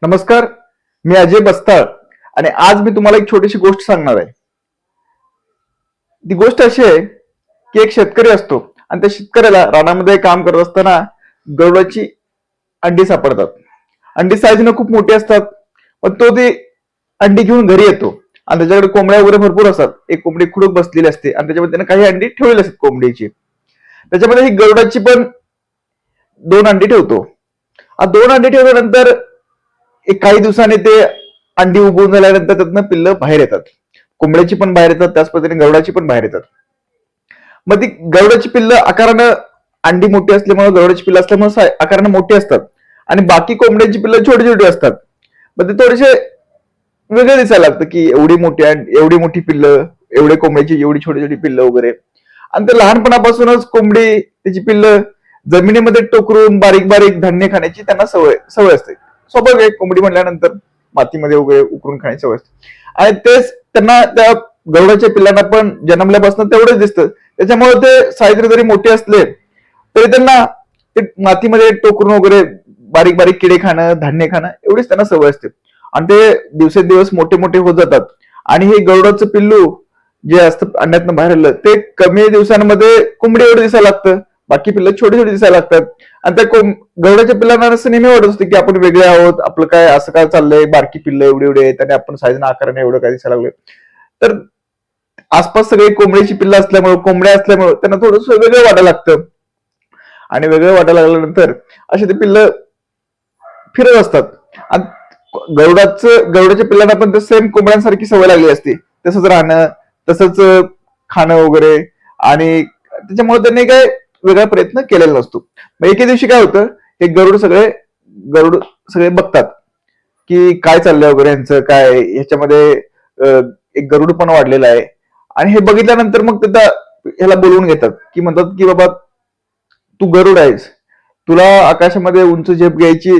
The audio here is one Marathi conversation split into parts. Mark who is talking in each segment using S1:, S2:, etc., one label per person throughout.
S1: नमस्कार. मी अजय बस्ताळ आणि आज मी तुम्हाला एक छोटीशी गोष्ट सांगणार आहे. ती गोष्ट अशी आहे की एक शेतकरी असतो आणि त्या शेतकऱ्याला रानामध्ये काम करत असताना गरुडाची अंडी सापडतात. अंडी साईजनं खूप मोठी असतात, पण तो ती अंडी घेऊन घरी येतो आणि त्याच्याकडे कोंबड्या वगैरे भरपूर असतात. एक कोंबडी खुडूक बसलेली असते आणि त्याच्यामध्ये त्याने काही अंडी ठेवलेली असतात कोंबडीची. त्याच्यामध्ये ही गरुडाची पण 2 अंडी ठेवतो. दोन अंडी ठेवल्यानंतर एक काही दिवसांनी ते अंडी उगवून झाल्यानंतर त्यातनं पिल्लं बाहेर येतात. कोंबड्याची पण बाहेर येतात, त्याच पद्धतीने गरुडाची पण बाहेर येतात. मग ती गरुडाची पिल्लं आकारानं अंडी मोठी असल्यामुळे गरुडाची पिल्लं असल्यामुळे आकारानं मोठी असतात आणि बाकी कोंबड्यांची पिल्लं छोटी छोटी असतात. मग ते थोडेसे वेगळे दिसायला लागतं की एवढी मोठी पिल्लं, एवढे कोंबड्याची एवढी छोटी छोटी पिल्लं वगैरे. आणि ते लहानपणापासूनच कोंबडी त्याची पिल्लं जमिनीमध्ये टोकरून बारीक बारीक धान्य खाण्याची त्यांना सवय सवय असते. स्वाभाविक आहे, कोंबडी म्हणल्यानंतर मातीमध्ये वगैरे उकरून खाण्याची सवय असते. आणि तेच त्यांना त्या गरुडाच्या पिल्लांना पण जन्मल्यापासून तेवढंच दिसतं. त्याच्यामुळे ते साईजने जरी मोठे असले तरी त्यांना ते मातीमध्ये टोकरून वगैरे बारीक बारीक किडे खाणं, धान्य खाणं एवढीच त्यांना सवय असते. आणि ते दिवसेंदिवस मोठे मोठे होत जातात. आणि हे गरुडाचं पिल्लू जे असतं अंड्यातनं बाहेर आलं ते कमी दिवसांमध्ये कोंबडी एवढं दिसायला लागतं. बाकी पिल्लं छोटी छोटी दिसायला लागतात. आणि त्या गरुडाच्या पिल्लांना असं नेहमी वाटत असतं की आपण वेगळे आहोत, आपलं काय असं काय चाललंय, बारकी पिल्लं एवढी एवढी आहेत आणि आपण साईजनं आकाराने एवढं काय दिसायला लागलोय. तर आसपास सगळे कोंबडीची पिल्लं असल्यामुळे, कोंबड्या असल्यामुळे त्यांना थोडंस वेगळं वाटायला लागतं. आणि वेगळं वाटायला लागल्यानंतर असे ते पिल्लं फिरत असतात. आणि गरुडाच्या पिल्लांना पण सेम कोंबड्यांसारखी सवय लागली असते, तसंच राहणं, तसंच खाणं वगैरे. आणि त्याच्यामुळे त्यांनी काय वेगळा प्रयत्न केलेला नसतो. मग एके दिवशी काय होतं, हे गरुड सगळे बघतात की काय चाललंय वगैरे यांचं काय ह्याच्यामध्ये. एक गरुड पण वाढलेला आहे. आणि हे बघितल्यानंतर मग त्या ह्याला बोलवून घेतात की म्हणतात की बाबा तू गरुड आहेस, तुला आकाशामध्ये उंच झेप घ्यायची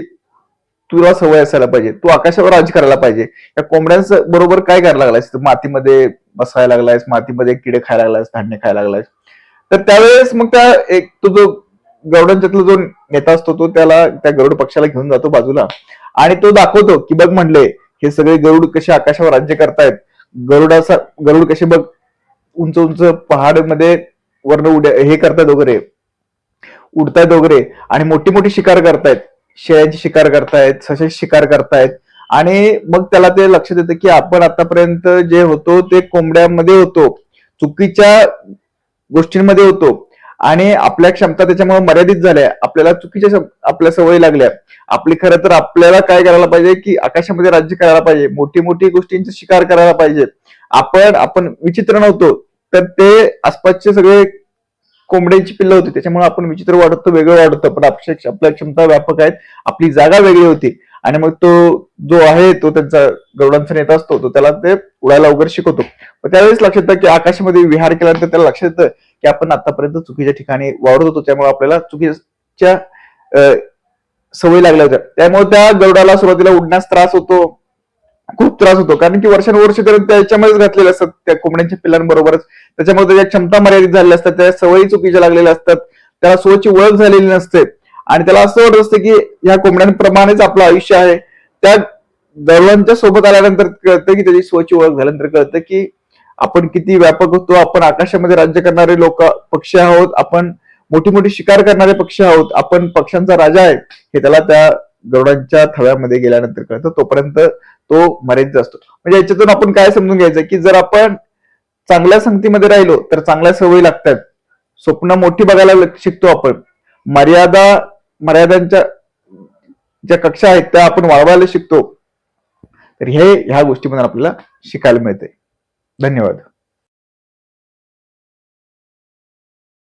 S1: तुला सवय असायला पाहिजे, तू आकाशावर राज करायला पाहिजे. या कोंबड्यांच बरोबर काय करायला लागलायस, मातीमध्ये बसायला लागलायस, मातीमध्ये किडे खायला लागलायस, धान्य खायला लागलायस. तर त्यावेळेस मग तो जो गरुडांच्यातला जो नेता असतो तो त्याला त्या गरुड पक्षाला घेऊन जातो बाजूला आणि तो दाखवतो की बघ म्हणले हे सगळे गरुड कसे आकाशावर राज्य करतायत. गरुड कसे बघ उंच उंच पहाड मध्ये वर्ण हे करतायत वगैरे, उडतायत वगैरे आणि मोठी मोठी शिकार करतायत. शेळ्यांची शिकार करतायत, सशाची शिकार करतायत. आणि मग त्याला ते लक्षात येतं की आपण आतापर्यंत जे होतो ते कोंबड्यामध्ये होतो, चुकीच्या गोष्टींमध्ये होतो आणि आपल्या क्षमता त्याच्यामुळे मर्यादित झाल्या. आपल्याला आपल्या सवयी लागल्या. आपली खरं तर आपल्याला काय करायला पाहिजे की आकाशामध्ये राज्य करायला पाहिजे, मोठी मोठी गोष्टींचा शिकार करायला पाहिजे. आपण विचित्र नव्हतो, तर ते आसपासचे सगळे कोंबड्यांची पिल्लं होती, त्याच्यामुळे आपण विचित्र वाटतो, वेगळं वाटतं. पण आपल्या क्षमता व्यापक आहेत, आपली जागा वेगळी होती. आणि मग तो जो आहे तो त्यांचा गरुडांचा नेता असतो, तो त्याला ते उडायला वगैरे शिकवतो. मग त्यावेळेस लक्षात येतं की आकाशामध्ये विहार केल्यानंतर त्याला लक्षात येतं की आपण आतापर्यंत चुकीच्या ठिकाणी वावरत होतो, त्यामुळे आपल्याला चुकीच्या सवयी लागल्या होत्या. त्यामुळे त्या गरुडाला सुरुवातीला उडण्यास त्रास होतो, खूप त्रास होतो. कारण की वर्षानुवर्ष त्याच्यामध्येच घातलेले असतात त्या कोंबड्यांच्या पिल्लांबरोबरच. त्याच्यामुळे त्याच्या क्षमता मर्यादित झालेल्या असतात, त्या सवयी चुकीच्या लागलेल्या असतात, त्याला स्वतःची ओळख झालेली नसते. आणि त्याला असं वाटत असतं की ह्या कोंबड्यांप्रमाणेच आपलं आयुष्य आहे. त्या गरुडांच्या सोबत आल्यानंतर कळतं की त्याची स्वतःची ओळख झाल्यानंतर कळतं की आपण किती व्यापक होतो, आपण आकाशामध्ये राज्य करणारे पक्षी आहोत, आपण मोठी मोठी शिकार करणारे पक्षी आहोत, आपण पक्ष्यांचा राजा आहे, हे त्याला त्या गरुडांच्या थव्यामध्ये गेल्यानंतर कळतं. तोपर्यंत तो मर्यादित असतो. म्हणजे याच्यातून आपण काय समजून घ्यायचं की जर आपण चांगल्या संगतीमध्ये राहिलो तर चांगल्या सवयी लागतात. स्वप्न मोठी बघायला शिकतो आपण. मर्यादांच्या ज्या कक्षा आहेत त्या आपण वाढवायला शिकतो. तर ह्या गोष्टीमधून आपल्याला शिकायला मिळते. धन्यवाद.